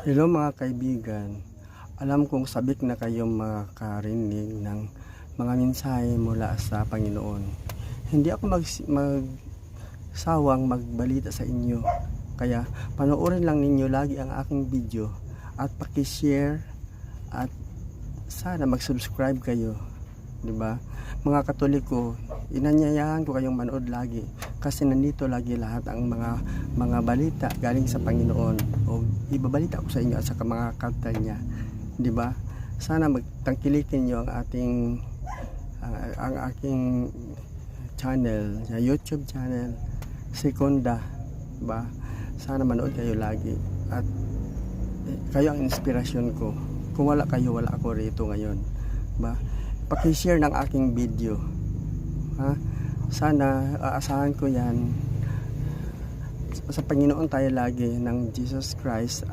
Hello mga kaibigan, alam kong sabik na kayong makarinig ng mga mensahe mula sa Panginoon. Hindi ako magsawang magbalita sa inyo, kaya panoorin lang ninyo lagi ang aking video at paki-share at sana mag-subscribe kayo, di ba? Mga Katoliko, inanyayahan ko kayong manood lagi kasi nandito lagi lahat ang mga balita galing sa Panginoon o ibabalita ko sa inyo at sa mga kanta niya, di ba? Sana magtangkilikin niyo ang aking channel, YouTube channel, Seconda, di ba? Sana manood kayo lagi at kayo ang inspirasyon ko. Kung wala kayo, wala ako rito ngayon, ba? Paki-share ng aking video, ha? Sana aasahan ko yan sa Panginoon tayo lagi ng Jesus Christ.